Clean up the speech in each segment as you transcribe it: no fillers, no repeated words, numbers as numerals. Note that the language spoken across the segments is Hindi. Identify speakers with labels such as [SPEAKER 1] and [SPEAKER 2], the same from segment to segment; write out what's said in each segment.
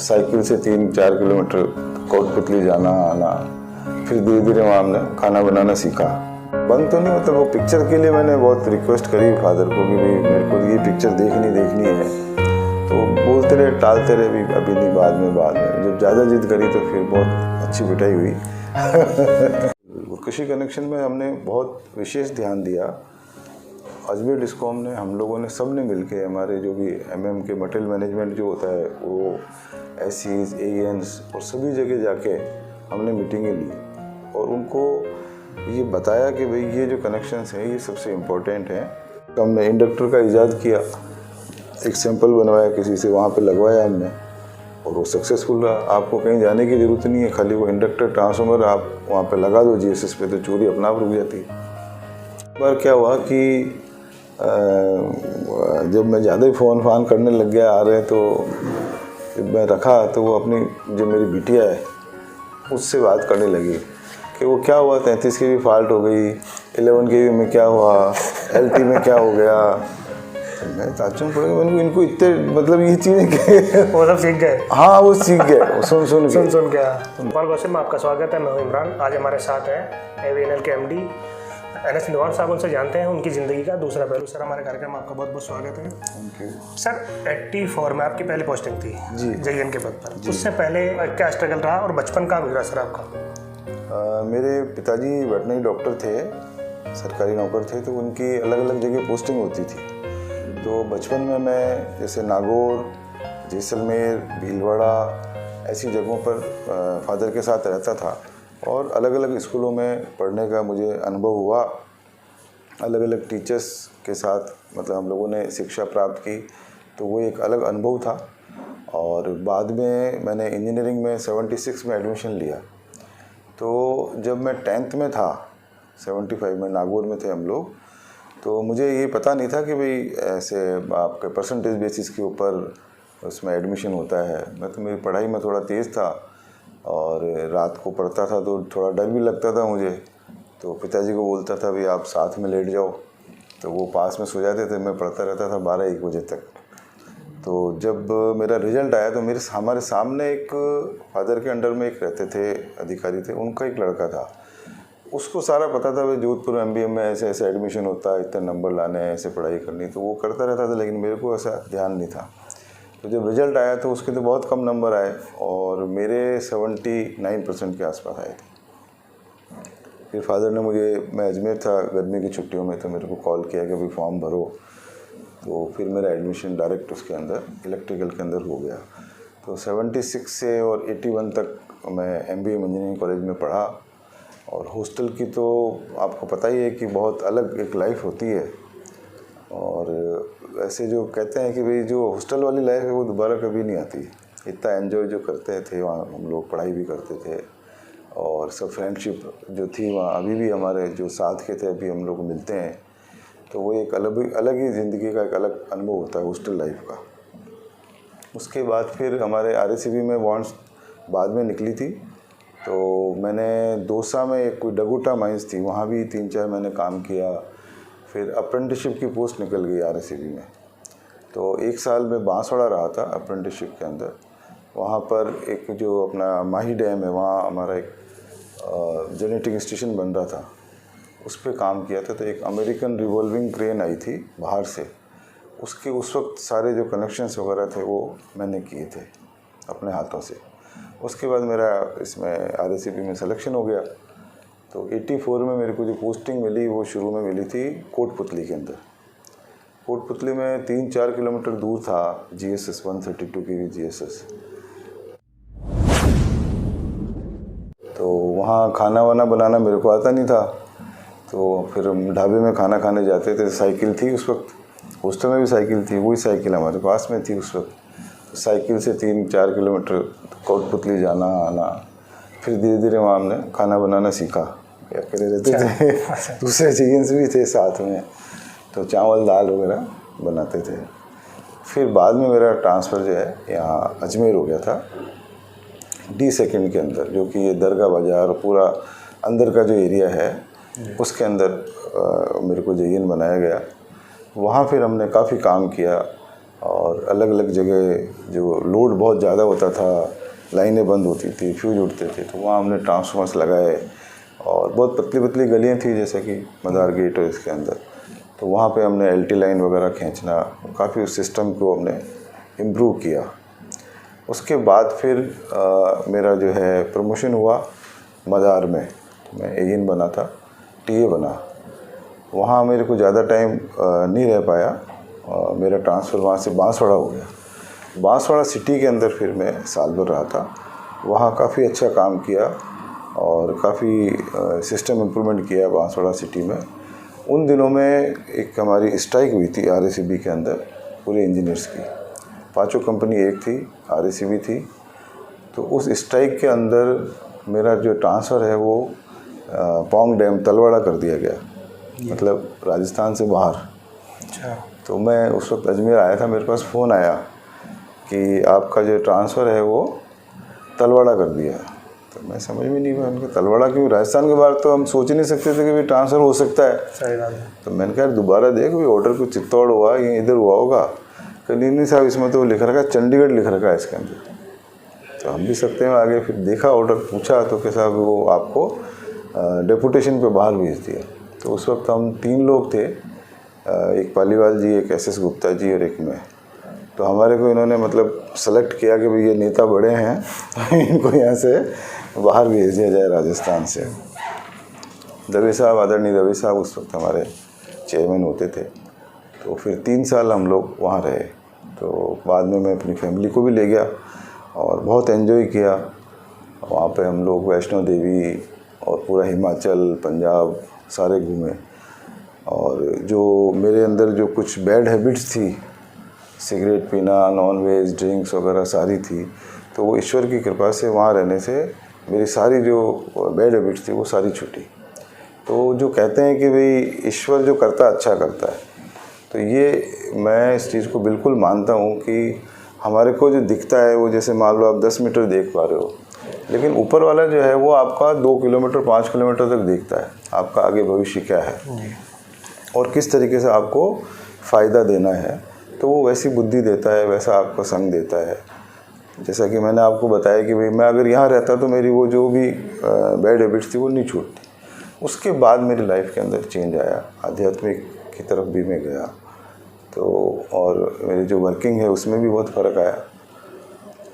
[SPEAKER 1] साइकिल से 3-4 किलोमीटर कोटपुतली जाना आना। फिर धीरे धीरे वहाँ हमने खाना बनाना सीखा। बंद तो नहीं, मतलब वो पिक्चर के लिए मैंने बहुत रिक्वेस्ट करी फादर को कि भाई मेरे को ये पिक्चर देखनी है। तो बोलते रहे, टालते रहे, भी अभी नहीं, बाद में। जब ज़्यादा जिद करी तो फिर बहुत अच्छी पिटाई हुई। कृषि कनेक्शन में हमने बहुत विशेष ध्यान दिया। अजमेर डिस्कॉम ने, हम लोगों ने, सब ने मिलके, हमारे जो भी एमएम के मटेरियल मैनेजमेंट जो होता है वो एससीज, एएनस और सभी जगह जाके हमने मीटिंगें ली और उनको ये बताया कि भाई ये जो कनेक्शंस हैं ये सबसे इम्पोर्टेंट हैं। तो हमने इंडक्टर का इजाद किया, एक सैंपल बनवाया किसी से, वहाँ पे लगवाया हमने और वो सक्सेसफुल रहा। आपको कहीं जाने की ज़रूरत नहीं है, खाली वो इंडक्टर ट्रांसफार्मर आप वहाँ पे लगा दो जीएसएस पे, तो चोरी अपने आप रुक जाती है। एक बार क्या हुआ कि जब मैं ज़्यादा ही फ़ोन फान करने लग गया, आ रहे, तो जब मैं रखा तो वो अपनी जो मेरी बिटिया है उससे बात करने लगी कि वो क्या हुआ, 33 की भी फॉल्ट हो गई, 11 के में क्या हुआ, LT में क्या हो गया। तो मैं ताज्जुब पड़ गया, मैंने इनको इतने, मतलब ये चीज़ें
[SPEAKER 2] वो सब सीख गए।
[SPEAKER 1] हाँ, वो सीख गए सुन
[SPEAKER 2] गया। इकबाल गौसिफ में आपका स्वागत है। मैं हूं इमरान। आज हमारे साथ हैं AVNL के MD NS निवान साहब। उनसे जानते हैं उनकी ज़िंदगी का दूसरा पहलू। सर, हमारे कार्यक्रम में आपका बहुत बहुत स्वागत है।
[SPEAKER 1] थैंक यू
[SPEAKER 2] सर, 84 में आपकी पहली पोस्टिंग थी
[SPEAKER 1] जी,
[SPEAKER 2] JN के पद पर। उससे पहले क्या स्ट्रगल रहा और बचपन कहाँ गुजरा सर आपका?
[SPEAKER 1] मेरे पिताजी वेटनरी डॉक्टर थे, सरकारी नौकर थे, तो उनकी अलग अलग जगह पोस्टिंग होती थी। तो बचपन में मैं जैसे नागौर, जैसलमेर, भीलवाड़ा ऐसी जगहों पर फादर के साथ रहता था और अलग अलग स्कूलों में पढ़ने का मुझे अनुभव हुआ। अलग अलग टीचर्स के साथ मतलब हम लोगों ने शिक्षा प्राप्त की, तो वो एक अलग अनुभव था। और बाद में मैंने इंजीनियरिंग में 76 में एडमिशन लिया। तो जब मैं 10th में था, 75 में, नागौर में थे हम लोग, तो मुझे ये पता नहीं था कि भाई ऐसे आपके परसेंटेज बेसिस के ऊपर उसमें एडमिशन होता है। मैं तो, मेरी पढ़ाई में थोड़ा तेज़ था और रात को पढ़ता था तो थोड़ा डर भी लगता था मुझे। तो पिताजी को बोलता था भाई आप साथ में लेट जाओ, तो वो पास में सो जाते थे, मैं पढ़ता रहता था 12-1 बजे तक। तो जब मेरा रिज़ल्ट आया तो हमारे सामने एक फादर के अंडर में एक रहते थे, अधिकारी थे, उनका एक लड़का था, उसको सारा पता था भाई जोधपुर MBM में ऐसे ऐसे एडमिशन होता है, इतने नंबर लाने हैं, ऐसे पढ़ाई करनी, तो वो करता रहता था, लेकिन मेरे को ऐसा ध्यान नहीं था। तो जब रिज़ल्ट आया तो उसके तो बहुत कम नंबर आए और मेरे 79% के आसपास आए थे। फिर फादर ने मुझे, मैं अजमेर था गर्मी की छुट्टियों में, तो मेरे को कॉल किया कि भाई फॉर्म भरो। तो फिर मेरा एडमिशन डायरेक्ट उसके अंदर इलेक्ट्रिकल के अंदर हो गया। तो 76 से और 81 तक मैं MBM इंजीनियरिंग कॉलेज में पढ़ा। और हॉस्टल की तो आपको पता ही है कि बहुत अलग एक लाइफ होती है। और ऐसे जो कहते हैं कि भाई जो हॉस्टल वाली लाइफ है वो दोबारा कभी नहीं आती। इतना एंजॉय जो करते थे वहाँ, हम लोग पढ़ाई भी करते थे और सब फ्रेंडशिप जो थी वहाँ, अभी भी हमारे जो साथ के थे अभी हम लोग मिलते हैं। तो वो एक अलग ही ज़िंदगी का एक अलग अनुभव होता है हॉस्टल लाइफ का। उसके बाद फिर हमारे RSCB में वांट्स बाद में निकली थी, तो मैंने दौसा में एक कोई डगुटा माइंस थी, वहाँ भी 3-4 महीने काम किया। फिर अप्रेंटिसशिप की पोस्ट निकल गई RSCB में, तो 1 साल में बांसवाड़ा रहा था अप्रेंटिसशिप के अंदर। वहाँ पर एक जो अपना माही डैम है, वहाँ हमारा एक जनरेटिंग स्टेशन बन रहा था, उस पर काम किया था। तो एक अमेरिकन रिवॉल्विंग क्रेन आई थी बाहर से, उसके उस वक्त सारे जो कनेक्शंस वगैरह थे वो मैंने किए थे अपने हाथों से। उसके बाद मेरा इसमें RSCB में सिलेक्शन हो गया। तो 84 में मेरे को जो पोस्टिंग मिली वो शुरू में मिली थी कोटपुतली के अंदर। कोटपुतली में 3-4 किलोमीटर दूर था GSS 132 की GSS। तो वहाँ खाना वाना बनाना मेरे को आता नहीं था, तो फिर हम ढाबे में खाना खाने जाते थे। साइकिल थी उस वक्त, हॉस्टल में भी साइकिल थी, वही साइकिल हमारे पास में थी उस वक्त। साइकिल से 3-4 किलोमीटर कोटपुतली जाना आना। फिर धीरे धीरे वहाँ हमने खाना बनाना सीखा। अकेले रहते थे, दूसरे चिकन्स भी थे साथ में, तो चावल दाल वगैरह बनाते थे। फिर बाद में मेरा ट्रांसफ़र जो है यहाँ अजमेर हो गया था, D2 के अंदर, जो कि ये दरगाह बाज़ार पूरा अंदर का जो एरिया है उसके अंदर मेरे को JN बनाया गया। वहाँ फिर हमने काफ़ी काम किया और अलग अलग जगह जो लोड बहुत ज़्यादा होता था, लाइनें बंद होती थी, फ्यूज उड़ते थे, तो वहाँ हमने ट्रांसफार्मर्स लगाए। और बहुत पतली पतली गलियाँ थी जैसे कि मदार गेट और इसके अंदर, तो वहाँ पे हमने एलटी लाइन वगैरह खींचना, काफ़ी उस सिस्टम को हमने इम्प्रूव किया। उसके बाद फिर मेरा जो है प्रमोशन हुआ मदार में, मैं एएन बना था, टीए बना। वहाँ मेरे को ज़्यादा टाइम नहीं रह पाया, मेरा ट्रांसफ़र वहाँ से बांसवाड़ा हो गया। बांसवाड़ा सिटी के अंदर फिर मैं साल भर रहा था, वहाँ काफ़ी अच्छा काम किया और काफ़ी सिस्टम इम्प्रूवमेंट किया बांसवाड़ा सिटी में। उन दिनों में एक हमारी स्ट्राइक हुई थी आरएसीबी के अंदर, पूरे इंजीनियर्स की, पांचों कंपनी एक थी, आरएसीबी थी। तो उस स्ट्राइक के अंदर मेरा जो ट्रांसफ़र है वो पौंग डैम तलवाड़ा कर दिया गया, मतलब राजस्थान से बाहर।
[SPEAKER 2] अच्छा।
[SPEAKER 1] तो मैं उस वक्त अजमेर आया था, मेरे पास फ़ोन आया कि आपका जो ट्रांसफ़र है वो तलवाड़ा कर दिया। तो मैं समझ में नहीं पाया, उनका तलवाड़ा क्यों, राजस्थान के बाहर तो हम सोच ही नहीं सकते थे कि भाई ट्रांसफ़र हो सकता है।
[SPEAKER 2] सही बात है।
[SPEAKER 1] तो मैंने कहा दोबारा देख, भाई ऑर्डर कुछ चित्तौड़ हुआ या इधर हुआ होगा। कहीं नहीं साहब, इसमें तो लिख रखा है चंडीगढ़ लिख रखा है इसके अंदर। तो हम भी सकते हैं आगे, फिर देखा ऑर्डर, पूछा तो कैसा वो आपको डेपुटेशन पे बाहर भेज दिया। तो उस वक्त हम 3 लोग थे, एक पालीवाल जी, एक एसएस गुप्ता जी और एक मैं। तो हमारे को इन्होंने मतलब सेलेक्ट किया कि भाई ये नेता बड़े हैं, इनको यहाँ से बाहर भेज दिया जाए राजस्थान से। दवे साहब, आदरणीय दवे साहब उस वक्त हमारे चेयरमैन होते थे। तो फिर 3 साल हम लोग वहाँ रहे। तो बाद में मैं अपनी फैमिली को भी ले गया और बहुत एंजॉय किया। वहाँ पे हम लोग वैष्णो देवी और पूरा हिमाचल, पंजाब सारे घूमे। और जो मेरे अंदर जो कुछ बैड हैबिट्स थी, सिगरेट पीना, नॉन वेज, ड्रिंक्स वगैरह सारी थी, तो वो ईश्वर की कृपा से वहाँ रहने से मेरी सारी जो बैड हैबिट्स थी वो सारी छूटी। तो जो कहते हैं कि भाई ईश्वर जो करता है अच्छा करता है, तो ये मैं इस चीज़ को बिल्कुल मानता हूँ कि हमारे को जो दिखता है वो, जैसे मान लो आप 10 मीटर देख पा रहे हो, लेकिन ऊपर वाला जो है वो आपका 2 किलोमीटर 5 किलोमीटर तक देखता है, आपका आगे भविष्य क्या है और किस तरीके से आपको फ़ायदा देना है। तो वो वैसी बुद्धि देता है, वैसा आपको संग देता है। जैसा कि मैंने आपको बताया कि भाई मैं अगर यहाँ रहता तो मेरी वो जो भी बैड हैबिट्स थी वो नहीं छूटती। उसके बाद मेरी लाइफ के अंदर चेंज आया, आध्यात्मिक की तरफ भी मैं गया। तो और मेरी जो वर्किंग है उसमें भी बहुत फ़र्क आया।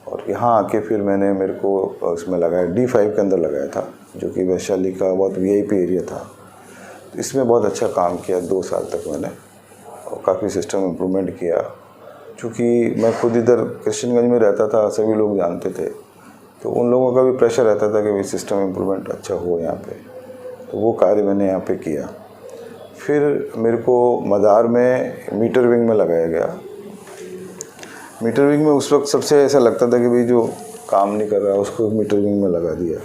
[SPEAKER 1] और यहाँ आके फिर मैंने मेरे को उसमें लगाया, D5 के अंदर लगाया था, जो कि वैशाली का बहुत VIP एरिया था। तो इसमें बहुत अच्छा काम किया 2 साल तक मैंने, और काफ़ी सिस्टम इम्प्रूवमेंट किया। चूँकि मैं खुद इधर कृष्णगंज में रहता था, सभी लोग जानते थे, तो उन लोगों का भी प्रेशर रहता था कि भाई सिस्टम इम्प्रूवमेंट अच्छा हो यहाँ पे। तो वो कार्य मैंने यहाँ पे किया। फिर मेरे को मदार में मीटर विंग में लगाया गया। मीटर विंग में उस वक्त सबसे ऐसा लगता था कि भाई जो काम नहीं कर रहा उसको मीटर विंग में लगा दिया,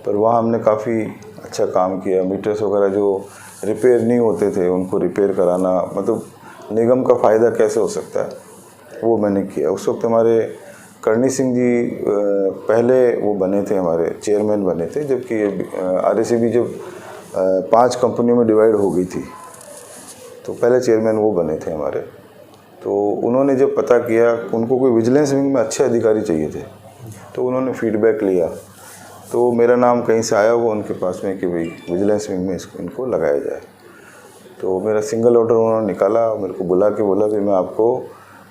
[SPEAKER 1] पर वहाँ हमने काफ़ी अच्छा काम किया। मीटर्स वगैरह जो रिपेयर नहीं होते थे उनको रिपेयर कराना, मतलब निगम का फ़ायदा कैसे हो सकता है वो मैंने किया। उस वक्त हमारे करणी सिंह जी पहले वो बने थे, हमारे चेयरमैन बने थे, जबकि आरएसीबी जब 5 कंपनियों में डिवाइड हो गई थी तो पहले चेयरमैन वो बने थे हमारे। तो उन्होंने जब पता किया, उनको कोई विजिलेंस विंग में अच्छे अधिकारी चाहिए थे, तो उन्होंने फीडबैक लिया। तो मेरा नाम कहीं से आया हुआ उनके पास में कि भाई विजिलेंस विंग में इनको लगाया जाए। तो मेरा सिंगल ऑर्डर उन्होंने निकाला, मेरे को बुला के बोला कि मैं आपको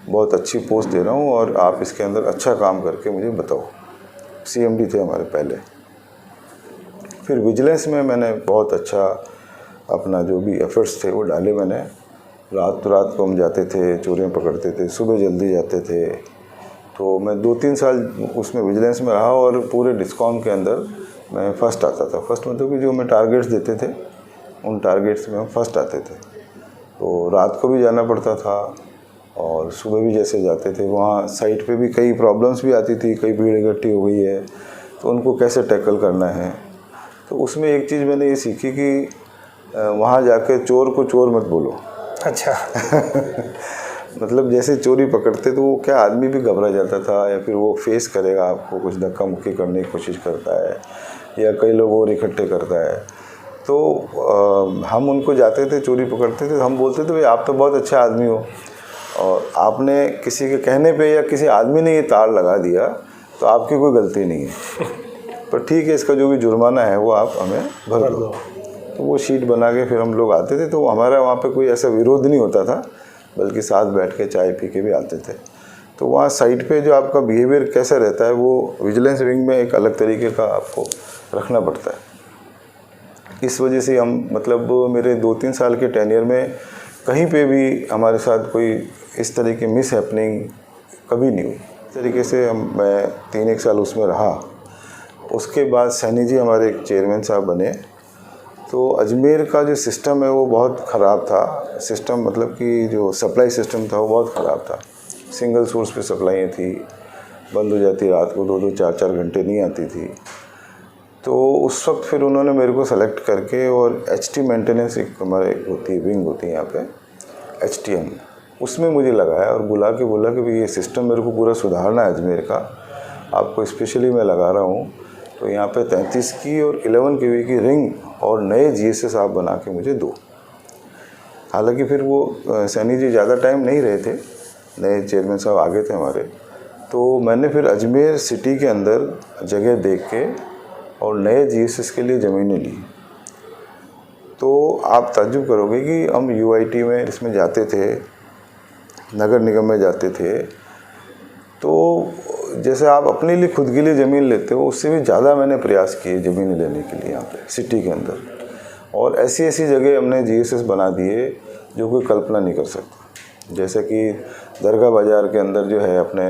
[SPEAKER 1] बहुत अच्छी पोस्ट दे रहा हूँ और आप इसके अंदर अच्छा काम करके मुझे बताओ। CMD थे हमारे पहले। फिर विजिलेंस में मैंने बहुत अच्छा अपना जो भी एफर्ट्स थे वो डाले मैंने। रात को हम जाते थे, चोरियाँ पकड़ते थे, सुबह जल्दी जाते थे। तो मैं 2-3 साल उसमें विजिलेंस में रहा और पूरे डिस्कॉम के अंदर मैं फ़र्स्ट आता था। फर्स्ट मतलब कि जो मैं टारगेट्स देते थे उन टारगेट्स में हम फर्स्ट आते थे। तो रात को भी जाना पड़ता था और सुबह भी जैसे जाते थे, वहाँ साइट पे भी कई प्रॉब्लम्स भी आती थी, कई भीड़ इकट्ठी हो गई है तो उनको कैसे टैकल करना है। तो उसमें एक चीज़ मैंने ये सीखी कि वहाँ जाके चोर को चोर मत बोलो।
[SPEAKER 2] अच्छा।
[SPEAKER 1] मतलब जैसे चोरी पकड़ते तो वो क्या आदमी भी घबरा जाता था, या फिर वो फेस करेगा आपको, कुछ धक्का मुक्की करने की कोशिश करता है, या कई लोग और इकट्ठे करता है। तो हम उनको जाते थे, चोरी पकड़ते थे, हम बोलते थे भाई आप तो बहुत अच्छा आदमी हो, और आपने किसी के कहने पे या किसी आदमी ने ये तार लगा दिया तो आपकी कोई गलती नहीं है, पर ठीक है इसका जो भी जुर्माना है वो आप हमें भर दो। तो वो शीट बना के फिर हम लोग आते थे, तो हमारा वहाँ पे कोई ऐसा विरोध नहीं होता था, बल्कि साथ बैठ के चाय पी के भी आते थे। तो वहाँ साइट पे जो आपका बिहेवियर कैसा रहता है वो विजिलेंस विंग में एक अलग तरीके का आपको रखना पड़ता है। इस वजह से हम मतलब मेरे 2-3 साल के टेन्योर में कहीं पे भी हमारे साथ कोई इस तरह की मिस हैपनिंग कभी नहीं हुई। इस तरीके से मैं 3-1 साल उसमें रहा। उसके बाद सैनी जी हमारे एक चेयरमैन साहब बने। तो अजमेर का जो सिस्टम है वो बहुत ख़राब था। सिस्टम मतलब कि जो सप्लाई सिस्टम था वो बहुत ख़राब था। सिंगल सोर्स पे सप्लाइयाँ थी, बंद हो जाती रात को 2-2 4-4 घंटे नहीं आती थी। तो उस वक्त फिर उन्होंने मेरे को सेलेक्ट करके और HT मेंटेनेंस एक हमारे होती है विंग होती है यहाँ पे HTM, उसमें मुझे लगाया और बुला के बोला कि भाई ये सिस्टम मेरे को पूरा सुधारना है अजमेर का, आपको स्पेशली मैं लगा रहा हूँ। तो यहाँ पे 33 की और 11 kV की रिंग और नए GSS आप बना के मुझे दो। हालांकि फिर वो सैनी जी ज़्यादा टाइम नहीं रहे थे, नए चेयरमैन साहब आगे थे हमारे। तो मैंने फिर अजमेर सिटी के अंदर जगह देख के और नए GSS के लिए ज़मीनें ली। तो आप ताज्जुब करोगे कि हम UIT में इसमें जाते थे, नगर निगम में जाते थे, तो जैसे आप अपने लिए खुद के लिए ज़मीन लेते हो उससे भी ज़्यादा मैंने प्रयास किए ज़मीन लेने के लिए यहाँ पे सिटी के अंदर। और ऐसी ऐसी जगह हमने GSS बना दिए जो कोई कल्पना नहीं कर सकता। जैसे कि दरगाह बाज़ार के अंदर जो है अपने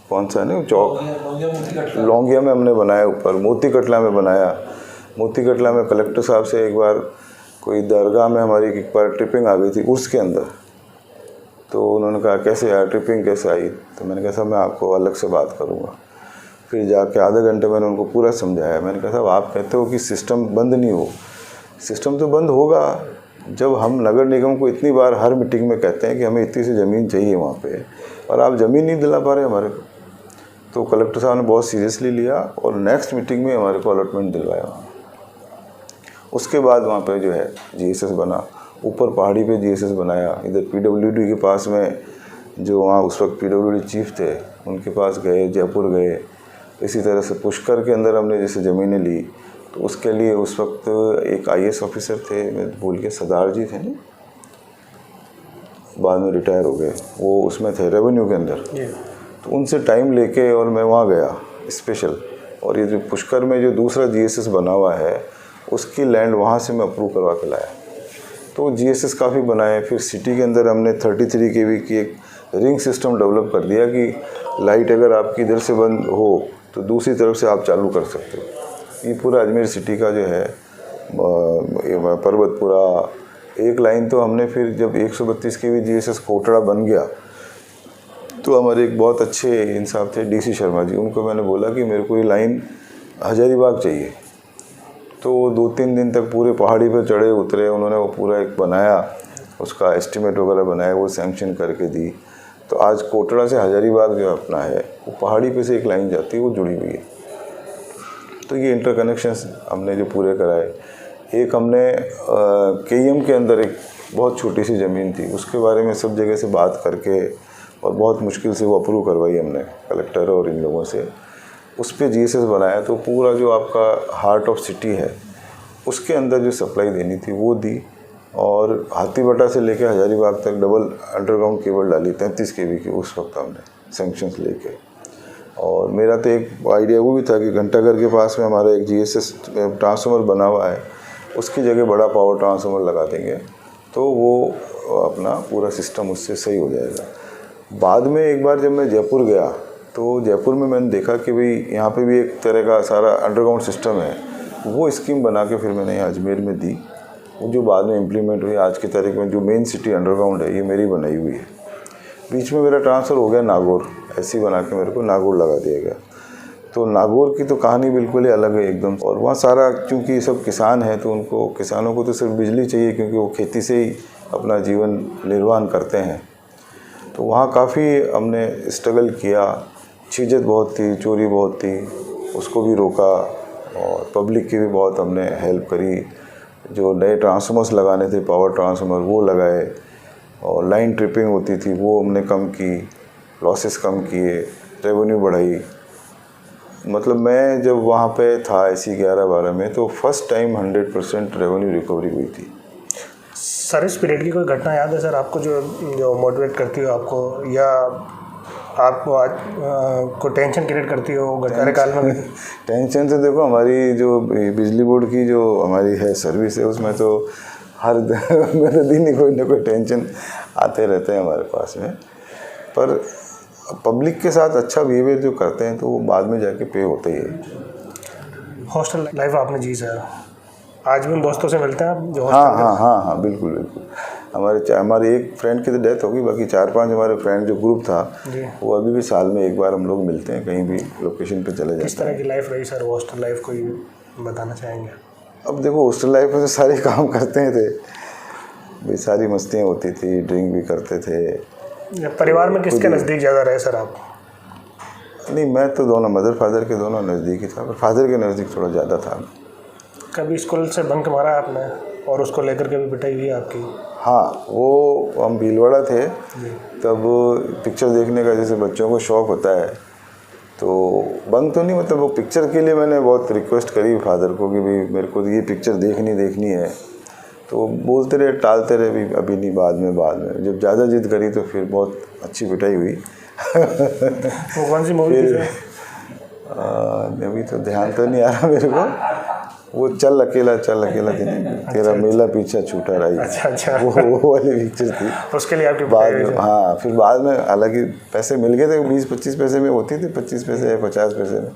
[SPEAKER 1] कौन सा नहीं चौक लौंगिया में हमने बनाया, ऊपर मोती कटला में बनाया। मोती कटला में कलेक्टर साहब से एक बार कोई दरगाह में हमारी एक बार ट्रिपिंग आ गई थी उर्स के अंदर। तो उन्होंने कहा कैसे यार ट्रिपिंग कैसे आई? तो मैंने कहा साहब मैं आपको अलग से बात करूँगा। फिर जाके आधे घंटे मैंने उनको पूरा समझाया। मैंने कहा साहब आप कहते हो कि सिस्टम बंद नहीं हो, सिस्टम तो बंद होगा जब हम नगर निगम को इतनी बार हर मीटिंग में कहते हैं कि हमें इतनी सी ज़मीन चाहिए वहाँ पे, और आप ज़मीन नहीं दिला पा रहे हमारे को। तो कलेक्टर साहब ने बहुत सीरियसली लिया और नेक्स्ट मीटिंग में हमारे को अलॉटमेंट दिलवाया। उसके बाद वहाँ पे जो है GSS बना, ऊपर पहाड़ी पे GSS बनाया। इधर PWD के पास में जो वहाँ उस वक्त PWD चीफ थे उनके पास गए, जयपुर गए। इसी तरह से पुष्कर के अंदर हमने जैसे ज़मीनें ली, तो उसके लिए उस वक्त एक IAS ऑफिसर थे, मैं भूल के सरदार जी थे ना, बाद में रिटायर हो गए, वो उसमें थे रेवेन्यू के अंदर। तो उनसे टाइम लेके और मैं वहाँ गया स्पेशल। और ये जो पुष्कर में जो दूसरा GSS बना हुआ है उसकी लैंड वहाँ से मैं अप्रूव करवा के लाया। तो GSS काफ़ी बनाए। फिर सिटी के अंदर हमने 33 kV की एक रिंग सिस्टम डेवलप कर दिया कि लाइट अगर आपकी इधर से बंद हो तो दूसरी तरफ से आप चालू कर सकते हो। ये पूरा अजमेर सिटी का जो है पर्वतपुरा एक लाइन तो हमने फिर जब 132 kV GSS कोटड़ा बन गया तो हमारे एक बहुत अच्छे इंसाफ थे DC शर्मा जी, उनको मैंने बोला कि मेरे को ये लाइन हजारीबाग चाहिए। तो 2-3 दिन तक पूरे पहाड़ी पे चढ़े उतरे, उन्होंने वो पूरा एक बनाया, उसका एस्टीमेट वगैरह बनाया, वो सैंक्शन करके दी। तो आज कोटड़ा से हजारीबाग जो अपना है वो पहाड़ी पे से एक लाइन जाती है, वो जुड़ी हुई है। तो ये इंटरकनेक्शंस हमने जो पूरे कराए। एक हमने KEM के अंदर एक बहुत छोटी सी ज़मीन थी, उसके बारे में सब जगह से बात करके और बहुत मुश्किल से वो अप्रूव करवाई हमने कलेक्टर और इन लोगों से। उस पर GSS बनाया। तो पूरा जो आपका हार्ट ऑफ सिटी है उसके अंदर जो सप्लाई देनी थी वो दी। और हाथीबटा से लेके हजारीबाग तक डबल अंडरग्राउंड केबल डाली 33 kV की उस वक्त हमने सैंक्शंस लेके। और मेरा तो एक आइडिया वो भी था कि घंटाघर के पास में हमारा एक GSS ट्रांसफार्मर बना हुआ है, उसकी जगह बड़ा पावर ट्रांसफार्मर लगा देंगे तो वो अपना पूरा सिस्टम उससे सही हो जाएगा। बाद में एक बार जब मैं जयपुर गया तो जयपुर में मैंने देखा कि भाई यहाँ पे भी एक तरह का सारा अंडरग्राउंड सिस्टम है। वो स्कीम बना के फिर मैंने यहाँ अजमेर में दी, वो जो बाद में इम्प्लीमेंट हुई। आज की तारीख में जो मेन सिटी अंडरग्राउंड है ये मेरी बनाई हुई है। बीच में मेरा ट्रांसफ़र हो गया नागौर, ऐसे ही बना के मेरे को नागौर लगा दिया गया। तो नागौर की तो कहानी बिल्कुल ही अलग है एकदम। और वहाँ सारा क्योंकि सब किसान हैं तो उनको किसानों को तो सिर्फ बिजली चाहिए, क्योंकि वो खेती से ही अपना जीवन निर्वाह करते हैं। तो वहाँ काफ़ी हमने स्ट्रगल किया, चीज़त बहुत थी, चोरी बहुत थी, उसको भी रोका। और पब्लिक की भी बहुत हमने हेल्प करी। जो नए ट्रांसफार्मर्स लगाने थे पावर ट्रांसफार्मर वो लगाए। और लाइन ट्रिपिंग होती थी वो हमने कम की, लॉसेस कम किए, रेवेन्यू बढ़ाई। मतलब मैं जब वहाँ पे था ऐसी 11-12 में, तो फर्स्ट टाइम 100% रेवेन्यू रिकवरी हुई थी।
[SPEAKER 2] सर्विस पीरियड की कोई घटना याद है सर आपको जो मोटिवेट करती हो आपको, या आपको आज को टेंशन क्रिएट करती हो कार्यकाल में?
[SPEAKER 1] टेंशन तो देखो, हमारी जो बिजली बोर्ड की जो हमारी है सर्विस है, उसमें तो हर मेरे दिन ही कोई ना कोई टेंशन आते रहते हैं हमारे पास में। पर पब्लिक के साथ अच्छा बिहेवियर जो करते हैं तो वो बाद में जाके पे होता ही है।
[SPEAKER 2] हॉस्टल लाइफ आपने जी सर, आज भी उन दोस्तों से मिलते हैं आप जो
[SPEAKER 1] हाँ, बिल्कुल। हमारे एक फ्रेंड की तो डेथ हो गई, बाकी 4-5 हमारे फ्रेंड जो ग्रुप था वो अभी भी साल में एक बार हम लोग मिलते हैं, कहीं भी लोकेशन पे चले जाते हैं।
[SPEAKER 2] किस तरह की लाइफ रही सर हॉस्टल लाइफ, कोई बताना चाहेंगे?
[SPEAKER 1] अब देखो, हॉस्टल लाइफ में तो सारे काम करते थे भाई, सारी मस्तियाँ होती थी, ड्रिंक भी करते थे।
[SPEAKER 2] परिवार में किसके नज़दीक ज़्यादा रहे सर आप?
[SPEAKER 1] नहीं, मैं तो दोनों मदर फादर के दोनों नज़दीक ही था, पर फादर के नज़दीक थोड़ा ज़्यादा था।
[SPEAKER 2] कभी स्कूल से बंक मारा आपने और उसको लेकर के भी पिटाई हुई आपकी?
[SPEAKER 1] हाँ, वो हम भीलवाड़ा थे तब पिक्चर देखने का जैसे बच्चों को शौक़ होता है, तो बंक तो नहीं, मतलब वो पिक्चर के लिए मैंने बहुत रिक्वेस्ट करी फादर को कि भाई मेरे को ये पिक्चर देखनी है। तो बोलते रहे, टालते रहे, भी अभी नहीं, बाद में। जब ज़्यादा जिद करी तो फिर बहुत अच्छी पिटाई हुई।
[SPEAKER 2] वो कौन सी मूवी थी?
[SPEAKER 1] अभी तो ध्यान तो नहीं आ रहा मेरे को। वो चल अकेला तेरा मेला पीछा छूटा रही।
[SPEAKER 2] अच्छा।
[SPEAKER 1] वो वाली पिक्चर थी।
[SPEAKER 2] उसके लिए आपकी
[SPEAKER 1] बाद में, हाँ, फिर बाद में हालांकि पैसे मिल गए थे, 20-25 पैसे में होती थी, 25 पैसे या 50 पैसे में।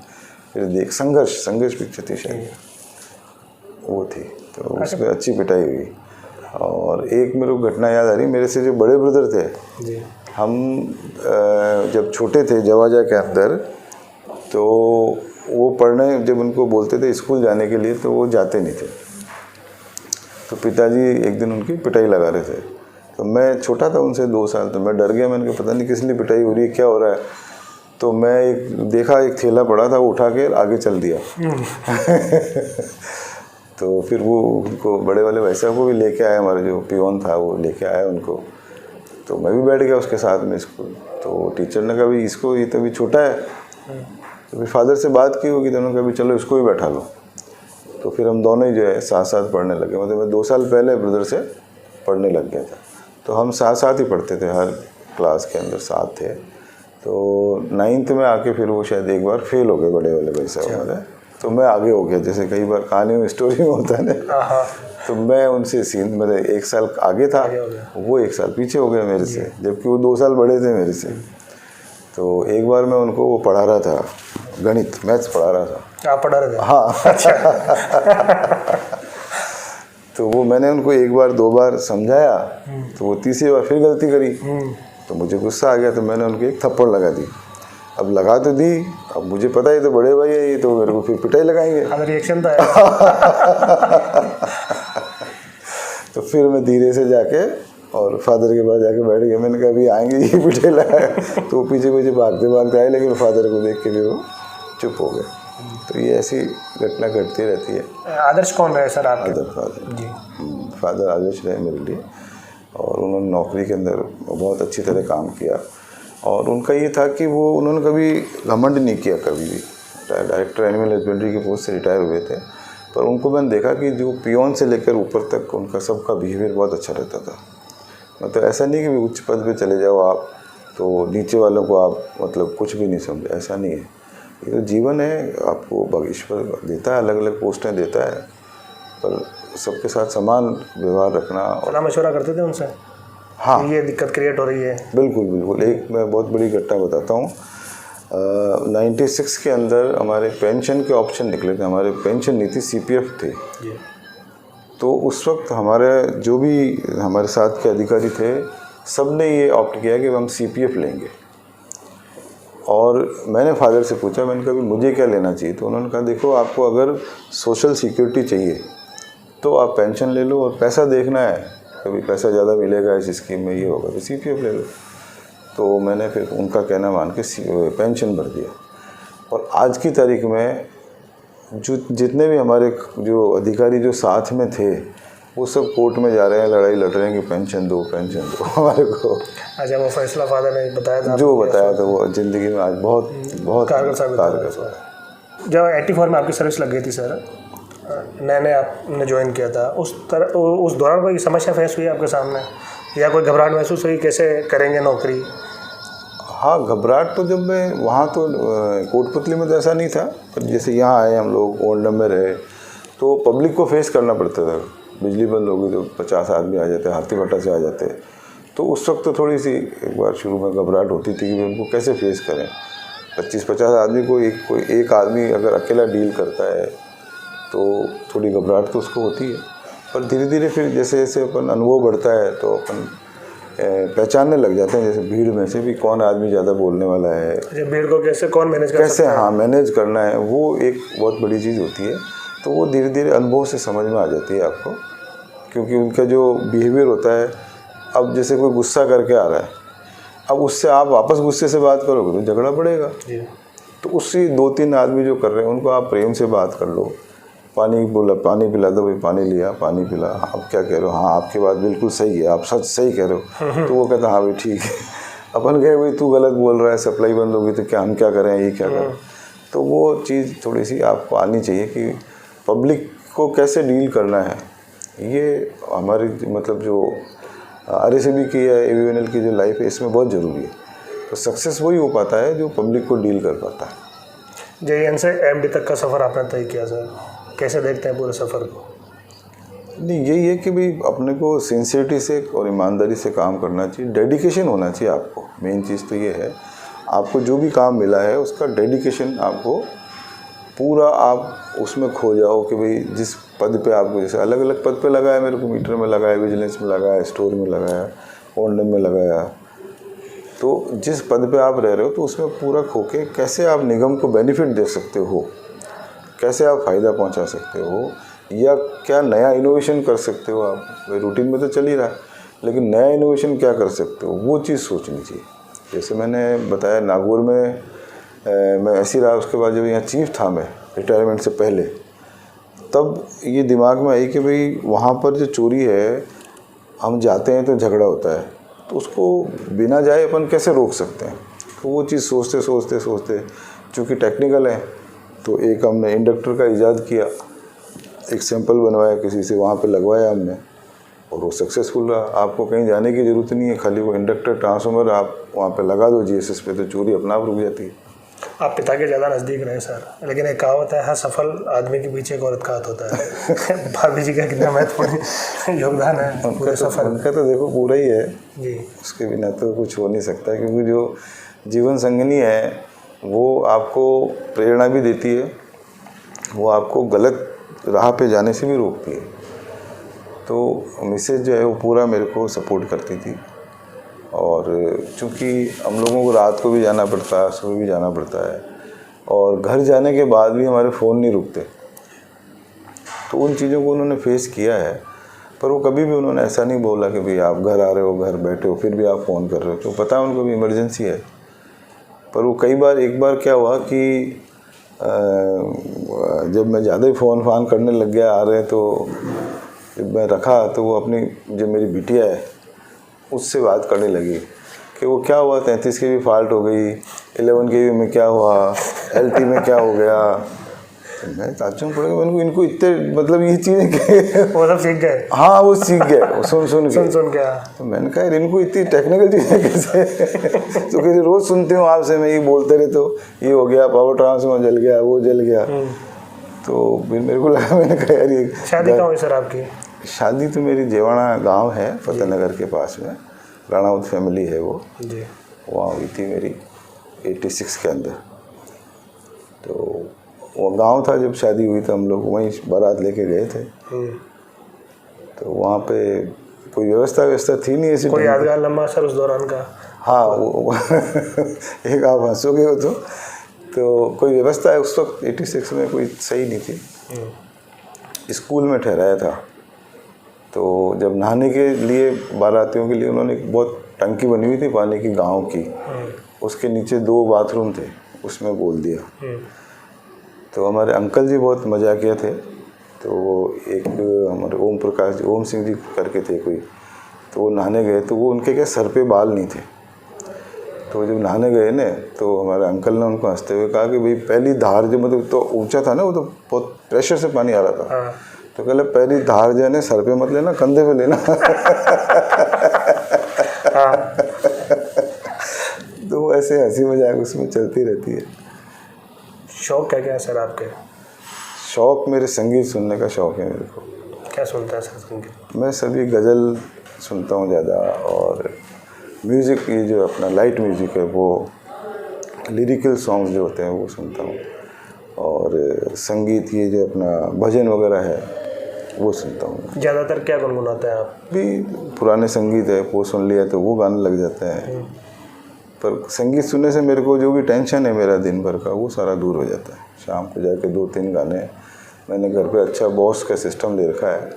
[SPEAKER 1] फिर संघर्ष पिक्चर थी शायद, वो थी, तो उसमें अच्छी पिटाई हुई। और एक मेरे को घटना याद आ रही, मेरे से जो बड़े ब्रदर थे, हम जब छोटे थे जवाजा के अंदर, तो वो पढ़ने जब उनको बोलते थे स्कूल जाने के लिए तो वो जाते नहीं थे। तो पिताजी एक दिन उनकी पिटाई लगा रहे थे, तो मैं छोटा था उनसे 2 साल, तो मैं डर गया। मैंने कहा पता नहीं किस लिए पिटाई हो रही है, क्या हो रहा है। तो मैं एक थैला पड़ा था, वो उठा के आगे चल दिया। तो फिर वो उनको बड़े वाले भाई साहब को भी लेके आया, हमारा जो पियोन था वो लेके आया उनको। तो मैं भी बैठ गया उसके साथ में स्कूल। तो टीचर ने कहा भाई इसको, ये तो अभी छोटा है। तो फिर फादर से बात की होगी, तो उन्होंने कहा चलो इसको ही बैठा लो। तो फिर हम दोनों ही जो है साथ पढ़ने लगे। मतलब मैं 2 साल पहले ब्रदर से पढ़ने लग गया था, तो हम साथ ही पढ़ते थे, हर क्लास के अंदर साथ थे। तो 9th में आके फिर वो शायद एक बार फेल हो गए बड़े वाले भाई साहब हमारे, तो मैं आगे हो गया, जैसे कई बार कहानी में स्टोरी में होता है ना। तो मैं उनसे मेरे 1 साल आगे था, वो 1 साल पीछे हो गए मेरे से, जबकि वो 2 साल बड़े थे मेरे से। तो एक बार मैं उनको वो पढ़ा रहा था, गणित मैथ्स पढ़ा रहा था।
[SPEAKER 2] आप पढ़ा रहे थे?
[SPEAKER 1] हाँ। तो वो मैंने उनको 1 बार 2 बार समझाया, तो वो तीसरी बार फिर गलती करी। तो मुझे गुस्सा आ गया, तो मैंने उनको एक थप्पड़ लगा दी। अब लगा तो दी, अब मुझे पता है तो बड़े भाई है ये, तो मेरे को फिर पिटाई लगाएंगे।
[SPEAKER 2] रिएक्शन था।
[SPEAKER 1] तो फिर मैं धीरे से जाके और फादर के पास जाके बैठ गया। मैंने कहा अभी आएंगे, ये पिटाई लगाए। तो पीछे भागते आए, लेकिन फादर को देख के भी वो चुप हो गए। तो ये ऐसी घटना घटती रहती है।
[SPEAKER 2] आदर्श कौन रहे सर आपके?
[SPEAKER 1] फादर आदर्श रहे मेरे लिए, और उन्होंने नौकरी के अंदर बहुत अच्छी तरह काम किया। और उनका ये था कि उन्होंने कभी घमंड नहीं किया, कभी भी। डायरेक्टर एनिमल हस्बेंड्री के पोस्ट से रिटायर हुए थे, पर उनको मैंने देखा कि जो पियोन से लेकर ऊपर तक उनका सबका बिहेवियर बहुत अच्छा रहता था। मतलब ऐसा नहीं कि उच्च पद पे चले जाओ आप तो नीचे वालों को आप मतलब कुछ भी नहीं समझे, ऐसा नहीं है। ये तो जीवन है, आपको ईश्वर देता है, अलग अलग पोस्टें देता है, पर सबके साथ समान व्यवहार रखना।
[SPEAKER 2] और मशवरा करते थे उनसे?
[SPEAKER 1] हाँ,
[SPEAKER 2] ये दिक्कत क्रिएट हो रही है।
[SPEAKER 1] बिल्कुल। एक मैं बहुत बड़ी घटना बताता हूँ। 96 के अंदर हमारे पेंशन के ऑप्शन निकले थे। हमारे पेंशन नीति CPF थी। तो उस वक्त हमारे जो भी हमारे साथ के अधिकारी थे, सब ने ये ऑप्ट किया कि हम CPF लेंगे। और मैंने फादर से पूछा, मैंने कहा मुझे क्या लेना चाहिए। तो उन्होंने कहा देखो, आपको अगर सोशल सिक्योरिटी चाहिए तो आप पेंशन ले लो, और पैसा देखना है कभी पैसा ज़्यादा मिलेगा इस स्कीम में, ये होगा तो CPF ले लो। तो मैंने फिर उनका कहना मान के पेंशन भर दिया। और आज की तारीख में जितने भी हमारे जो अधिकारी जो साथ में थे, वो सब कोर्ट में जा रहे हैं, लड़ाई लड़ रहे हैं कि पेंशन दो हमारे को।
[SPEAKER 2] अच्छा, वो फैसला फादर ने बताया था,
[SPEAKER 1] जो बताया था वो ज़िंदगी में आज बहुत बहुत
[SPEAKER 2] कारगर साबित हुआ। जब 84 में आपकी सर्विस लग गई थी सर, नए आपने ज्वाइन किया था, उस दौरान कोई समस्या फेस हुई आपके सामने या कोई घबराहट महसूस हुई, कैसे करेंगे नौकरी?
[SPEAKER 1] हाँ, घबराहट तो जब मैं वहाँ तो कोटपुतली में तो ऐसा नहीं था, पर जैसे यहाँ आए हम लोग, ओल्ड में रहे, तो पब्लिक को फेस करना पड़ता था। बिजली बंद हो गई तो 50 आदमी आ जाते, हाथी भट्टा से आ जाते, तो उस वक्त तो थोड़ी सी एक बार शुरू में घबराहट होती थी कि उनको कैसे फेस करें। 25-50 आदमी को कोई एक आदमी अगर अकेला डील करता है तो थोड़ी घबराहट तो उसको होती है, पर धीरे धीरे फिर जैसे जैसे अपन अनुभव बढ़ता है तो अपन पहचानने लग जाते हैं, जैसे भीड़ में से भी कौन आदमी ज़्यादा बोलने वाला है,
[SPEAKER 2] भीड़ को कैसे कौन मैनेज कर
[SPEAKER 1] कैसे
[SPEAKER 2] सकता है?
[SPEAKER 1] हाँ मैनेज करना है, वो एक बहुत बड़ी चीज़ होती है। तो वो धीरे धीरे अनुभव से समझ में आ जाती है आपको, क्योंकि उनका जो बिहेवियर होता है, अब जैसे कोई गुस्सा करके आ रहा है, अब उससे आप वापस गुस्से से बात करोगे तो झगड़ा बढ़ेगा। तो उससे 2-3 आदमी जो कर रहे हैं उनको आप प्रेम से बात कर लो, पानी बोला, पानी पिला दो, भाई पानी लिया, पानी पिला, आप क्या कह रहे हो, हाँ आपकी बात बिल्कुल सही है, आप सही कह रहे हो, तो वो कहता हाँ भाई ठीक है। अपन कहे भाई तू गलत बोल रहा है, सप्लाई बंद होगी तो क्या हम क्या करें, ये क्या करें। तो वो चीज़ थोड़ी सी आपको आनी चाहिए कि पब्लिक को कैसे डील करना है। ये हमारी मतलब जो RSAB की या AVNL की जो लाइफ है, इसमें बहुत ज़रूरी है। तो सक्सेस वही हो पाता है जो पब्लिक को डील कर पाता है।
[SPEAKER 2] JN से MD तक का सफ़र आपने तय किया सर, कैसे देखते हैं पूरे सफ़र को?
[SPEAKER 1] नहीं, यही है कि भाई अपने को सिंसियरिटी से और ईमानदारी से काम करना चाहिए, डेडिकेशन होना चाहिए आपको। मेन चीज़ तो ये है, आपको जो भी काम मिला है उसका डेडिकेशन आपको पूरा, आप उसमें खो जाओ कि भाई जिस पद पे आपको, जैसे अलग अलग पद पे लगाया, मेरे को मीटर में लगाया, विजिलेंस में लगाया, स्टोर में लगाया, ओनडम में लगाया, तो जिस पद पे आप रह रहे हो तो उसमें पूरा खो के कैसे आप निगम को बेनिफिट दे सकते हो, कैसे आप फ़ायदा पहुंचा सकते हो, या क्या नया इनोवेशन कर सकते हो आप। भाई रूटीन में तो चल ही रहा है, लेकिन नया इनोवेशन क्या कर सकते हो, वो चीज़ सोचनी चाहिए। जैसे मैंने बताया नागौर में मैं ऐसी रहा, उसके बाद जब यहाँ चीफ था मैं रिटायरमेंट से पहले, तब ये दिमाग में आई कि भाई वहाँ पर जो चोरी है, हम जाते हैं तो झगड़ा होता है, तो उसको बिना जाए अपन कैसे रोक सकते हैं। तो वो चीज़ सोचते सोचते सोचते, चूँकि टेक्निकल है, तो एक हमने इंडक्टर का इजाद किया, एक सैंपल बनवाया किसी से, वहाँ पे लगवाया हमने, और वो सक्सेसफुल रहा। आपको कहीं जाने की ज़रूरत नहीं है, खाली वो इंडक्टर ट्रांसफार्मर आप वहाँ पे लगा दो GSS पे, तो चोरी अपने आप रुक जाती है।
[SPEAKER 2] आप पिता के ज़्यादा नज़दीक रहे सर, लेकिन एक कहावत है, हर सफल आदमी के पीछे एक औरत का हाथ होता है। भाभी जी का कितना महत्वपूर्ण योगदान है पूरे सफर।
[SPEAKER 1] उनका तो देखो पूरा ही है
[SPEAKER 2] जी,
[SPEAKER 1] उसके बिना तो कुछ हो नहीं सकता, क्योंकि जो जीवन संगिनी है वो आपको प्रेरणा भी देती है, वो आपको गलत राह पे जाने से भी रोकती है। तो मिसेज जो है वो पूरा मेरे को सपोर्ट करती थी, और चूँकि हम लोगों को रात को भी जाना पड़ता है, सुबह भी जाना पड़ता है, और घर जाने के बाद भी हमारे फ़ोन नहीं रुकते, तो उन चीज़ों को उन्होंने फेस किया है। पर वो कभी भी उन्होंने ऐसा नहीं बोला कि भाई आप घर आ रहे हो, घर बैठे हो, फिर भी आप फ़ोन कर रहे हो, तो पता है उनको भी इमरजेंसी है। पर वो कई बार, एक बार क्या हुआ कि जब मैं ज़्यादा ही फ़ोन फान करने लग गया, आ रहे हैं, तो जब मैं रखा तो वो अपनी जो मेरी बिटिया है उससे बात करने लगी कि वो क्या हुआ, 33 की भी फॉल्ट हो गई, 11 के में क्या हुआ, LT में क्या हो गया। तो मैं ताज्जुब पड़ गया, मैंने इनको इतने मतलब ये चीज़ें कि
[SPEAKER 2] वो सब सीख गए।
[SPEAKER 1] हाँ, वो सीख गए सुन
[SPEAKER 2] क्या।
[SPEAKER 1] तो मैंने कहा इनको इतनी टेक्निकल चीज़ें कैसे। तो कहीं रोज़ सुनते हो आपसे, मैं ये बोलते रहते हो, ये हो गया, पावर ट्रांसफार्मर जल गया, वो जल गया। तो फिर मेरे को लगा, मैंने कहा यार ये
[SPEAKER 2] शादी कहाँ हुई सर आपकी?
[SPEAKER 1] शादी तो मेरी जेवाड़ा गांव है फतेहनगर के पास में, राणावत फैमिली है वो
[SPEAKER 2] जी,
[SPEAKER 1] वहाँ हुई थी मेरी 86 के अंदर। तो वो गांव था, जब शादी हुई तो हम लोग वहीं बारात लेके गए थे। तो वहाँ पे कोई व्यवस्था थी नहीं ऐसी।
[SPEAKER 2] कोई यादगार लम्हा सर उस दौरान का?
[SPEAKER 1] हाँ, वो एक आप हंसोगे हो तो कोई व्यवस्था है उस वक्त 86 में कोई सही नहीं थी। स्कूल में ठहराया था, तो जब नहाने के लिए बारातियों के लिए उन्होंने बहुत टंकी बनी हुई थी पानी की गांव की, उसके नीचे 2 बाथरूम थे, उसमें बोल दिया। तो हमारे अंकल जी बहुत मजाकिया थे, तो एक हमारे ओम सिंह जी करके थे कोई, तो वो नहाने गए, तो वो उनके क्या सर पे बाल नहीं थे। तो जब नहाने गए ना, तो हमारे अंकल ने उनको हंसते हुए कहा कि भाई पहली धार जो मतलब तो ऊंचा था ना, वो तो बहुत प्रेशर से पानी आ रहा था। तो कहला पहली धार जो है ना सर पे मत लेना, कंधे पे लेना। तो ऐसे हंसी मजाक उसमें चलती रहती है।
[SPEAKER 2] शौक क्या क्या है सर आपके?
[SPEAKER 1] शौक मेरे संगीत सुनने का शौक है मेरे को।
[SPEAKER 2] क्या सुनते हैं सर संगीत?
[SPEAKER 1] मैं सभी गज़ल सुनता हूँ ज़्यादा, और म्यूज़िक ये जो अपना लाइट म्यूज़िक है वो, लिरिकल सॉन्ग्स जो होते हैं वो सुनता हूँ, और संगीत ये जो अपना भजन वगैरह है वो सुनता हूँ।
[SPEAKER 2] ज़्यादातर क्या गुनगुनाते हैं आप?
[SPEAKER 1] भी पुराने संगीत है वो सुन लिया तो वो गाने लग जाते हैं। पर संगीत सुनने से मेरे को जो भी टेंशन है मेरा दिन भर का वो सारा दूर हो जाता है। शाम को जाके 2-3 गाने, मैंने घर पे अच्छा बॉस का सिस्टम ले रखा है,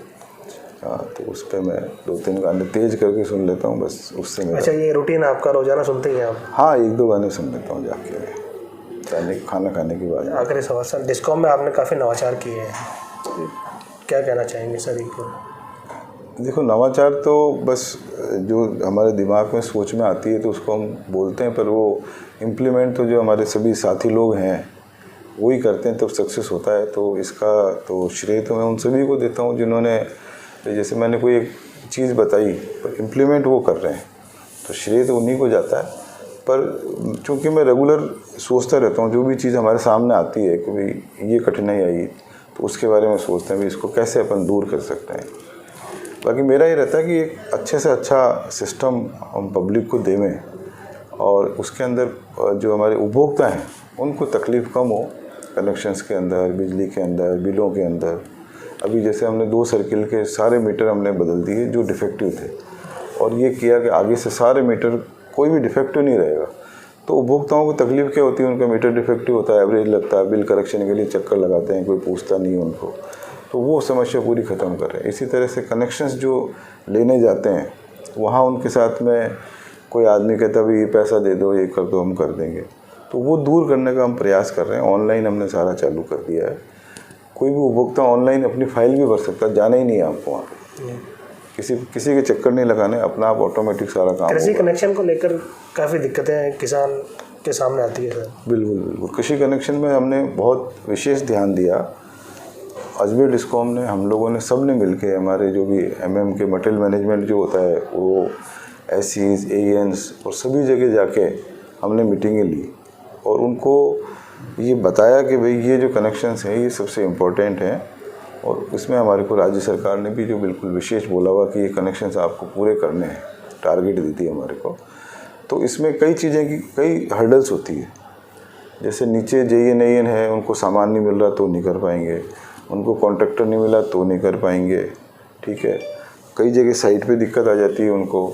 [SPEAKER 1] हाँ, तो उस पर मैं 2-3 गाने तेज करके सुन लेता हूँ, बस उससे मेरा।
[SPEAKER 2] अच्छा, ये रूटीन आपका रोजाना सुनते हैं आप?
[SPEAKER 1] हाँ, 1-2 गाने सुन लेता हूँ जाके खाना खाने के बाद।
[SPEAKER 2] आखिरी सवाल सर, डिस्कॉम में आपने काफ़ी नवाचार किए हैं, क्या कहना चाहेंगे सर इनको?
[SPEAKER 1] देखो, नवाचार तो बस जो हमारे दिमाग में सोच में आती है तो उसको हम बोलते हैं, पर वो इम्प्लीमेंट तो जो हमारे सभी साथी लोग हैं वही करते हैं तब सक्सेस होता है। तो इसका तो श्रेय तो मैं उन सभी को देता हूँ जिन्होंने, जैसे मैंने कोई एक चीज़ बताई पर इम्प्लीमेंट वो कर रहे हैं, तो श्रेय तो उन्हीं को जाता है। पर चूँकि मैं रेगुलर सोचता रहता हूँ, जो भी चीज़ हमारे सामने आती है कि भाई ये कठिनाई आई, तो उसके बारे में सोचते हैं भी इसको कैसे अपन दूर कर सकते हैं। बाकी मेरा ये रहता है कि एक अच्छे से अच्छा सिस्टम हम पब्लिक को देवें, और उसके अंदर जो हमारे उपभोक्ता हैं उनको तकलीफ़ कम हो, कनेक्शंस के अंदर, बिजली के अंदर, बिलों के अंदर। अभी जैसे हमने 2 सर्किल के सारे मीटर हमने बदल दिए जो डिफेक्टिव थे, और ये किया कि आगे से सारे मीटर कोई भी डिफेक्टिव नहीं रहेगा। तो उपभोक्ताओं को तकलीफ़ क्या होती है, उनका मीटर डिफेक्टिव होता है, एवरेज लगता है, बिल करेक्शन के लिए चक्कर लगाते हैं, कोई पूछता नहीं है उनको, तो वो समस्या पूरी ख़त्म कर रहे हैं। इसी तरह से कनेक्शंस जो लेने जाते हैं वहाँ उनके साथ में कोई आदमी कहता है ये पैसा दे दो, ये कर दो, हम कर देंगे, तो वो दूर करने का हम प्रयास कर रहे हैं। ऑनलाइन हमने सारा चालू कर दिया है, कोई भी उपभोक्ता ऑनलाइन अपनी फाइल भी भर सकता है, जाना ही नहीं है आपको वहाँ पे, किसी के चक्कर नहीं लगाने, अपना आप ऑटोमेटिक सारा काम।
[SPEAKER 2] कृषि कनेक्शन को लेकर काफ़ी दिक्कतें किसान के सामने आती है सर?
[SPEAKER 1] बिल्कुल, कृषि कनेक्शन में हमने बहुत विशेष ध्यान दिया। अजमेर डिस्कॉम ने, हम लोगों ने, सब ने मिल के, हमारे जो भी MM के मटेरियल मैनेजमेंट जो होता है वो SCs, ANs और सभी जगह जाके हमने मीटिंगें ली और उनको ये बताया कि भाई ये जो कनेक्शंस हैं ये सबसे इम्पोर्टेंट हैं, और इसमें हमारे को राज्य सरकार ने भी जो बिल्कुल विशेष बोला हुआ कि ये कनेक्शंस आपको पूरे करने हैं, टारगेट दी थी हमारे को। तो इसमें कई चीज़ें की कई हर्डल्स होती है, जैसे नीचे JN है, उनको सामान नहीं मिल रहा तो नहीं कर पाएंगे, उनको कॉन्ट्रैक्टर नहीं मिला तो नहीं कर पाएंगे, ठीक है। कई जगह साइट पे दिक्कत आ जाती है उनको,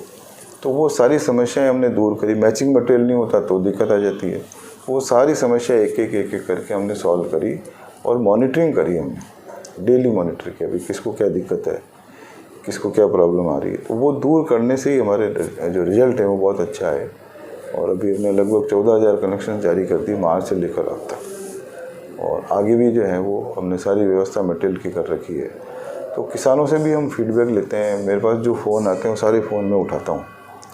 [SPEAKER 1] तो वो सारी समस्याएं हमने दूर करी। मैचिंग मटेरियल नहीं होता तो दिक्कत आ जाती है, वो सारी समस्या एक एक करके हमने सॉल्व करी, और मॉनिटरिंग करी हमने, डेली मॉनिटर किया भाई किसको क्या दिक्कत है, किसको क्या प्रॉब्लम आ रही है। तो वो दूर करने से ही हमारे जो रिज़ल्ट है वो बहुत अच्छा है, और अभी हमने लगभग 14,000 कनेक्शन जारी कर दी मार्च से लेकर अब तक, और आगे भी जो है वो हमने सारी व्यवस्था मटेरियल की कर रखी है। तो किसानों से भी हम फीडबैक लेते हैं, मेरे पास जो फ़ोन आते हैं वो सारे फ़ोन में उठाता हूँ।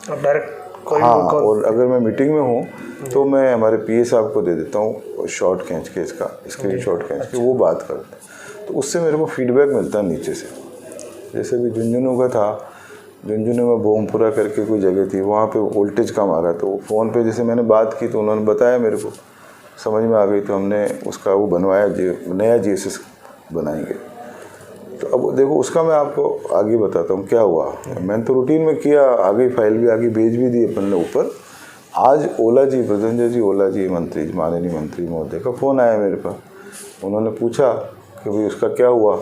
[SPEAKER 2] अब डायरेक्ट
[SPEAKER 1] हाँ, और अगर मैं मीटिंग में हूँ तो मैं हमारे PA साहब को दे देता हूँ शॉट खींच के, इसका स्क्रीनशॉट खींच के, वो बात करते हैं, तो उससे मेरे को फीडबैक मिलता है नीचे से। जैसे अभी झुंझुनू का था, झुंझुनू में बोमपुरा करके कोई जगह थी, वहाँ पे वोल्टेज कम आ रहा है, तो फ़ोन पे जैसे मैंने बात की तो उन्होंने बताया, मेरे को समझ में आ गई, तो हमने उसका वो बनवाया, नया GSS बनाएंगे। तो अब देखो उसका मैं आपको आगे बताता हूँ क्या हुआ। मैंने तो रूटीन में किया, आगे फाइल भी आगे भेज भी दी अपन ने ऊपर। आज ओला जी, ब्रजेंद्र जी ओला जी, मंत्री, माननीय मंत्री महोदय का फ़ोन आया मेरे पास, उन्होंने पूछा कि भाई उसका क्या हुआ,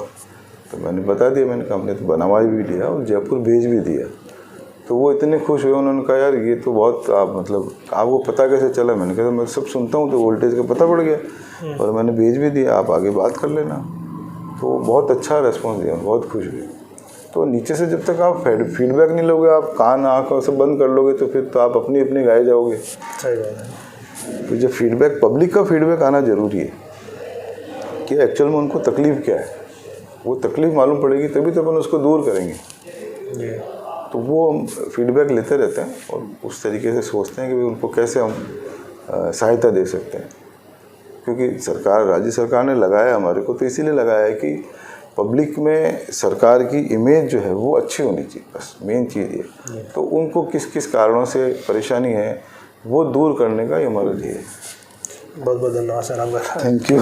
[SPEAKER 1] तो मैंने बता दिया, मैंने कहा हमने तो बनवा भी लिया और जयपुर भेज भी दिया। तो वो इतने खुश हुए, उन्होंने कहा यार ये तो बहुत, आप मतलब आपको पता कैसे चला? मैंने कहा मैं सब सुनता हूँ, तो वोल्टेज का पता पड़ गया और मैंने भेज भी दिया, आप आगे बात कर लेना। तो बहुत अच्छा रेस्पॉन्स दिया, बहुत खुश हुए। तो नीचे से जब तक आप फीडबैक नहीं लोगे, आप कान आँख और सब बंद कर लोगे, तो फिर तो आप अपनी अपनी गाए जाओगे।
[SPEAKER 2] सही बात है।
[SPEAKER 1] तो जब फीडबैक, पब्लिक का फीडबैक आना ज़रूरी है कि एक्चुअल में उनको तकलीफ़ क्या है, वो तकलीफ़ मालूम पड़ेगी तभी तो अपन उसको दूर करेंगे।
[SPEAKER 2] जी।
[SPEAKER 1] तो वो हम फीडबैक लेते रहते हैं और उस तरीके से सोचते हैं कि उनको कैसे हम सहायता दे सकते हैं, क्योंकि सरकार, राज्य सरकार ने लगाया हमारे को तो इसीलिए लगाया है कि पब्लिक में सरकार की इमेज जो है वो अच्छी होनी चाहिए, बस मेन चीज़ ये। तो उनको किस किस कारणों से परेशानी है वो दूर करने का ये हमारा ध्येय है।
[SPEAKER 2] बहुत बहुत धन्यवाद सर आपका।
[SPEAKER 1] Thank you.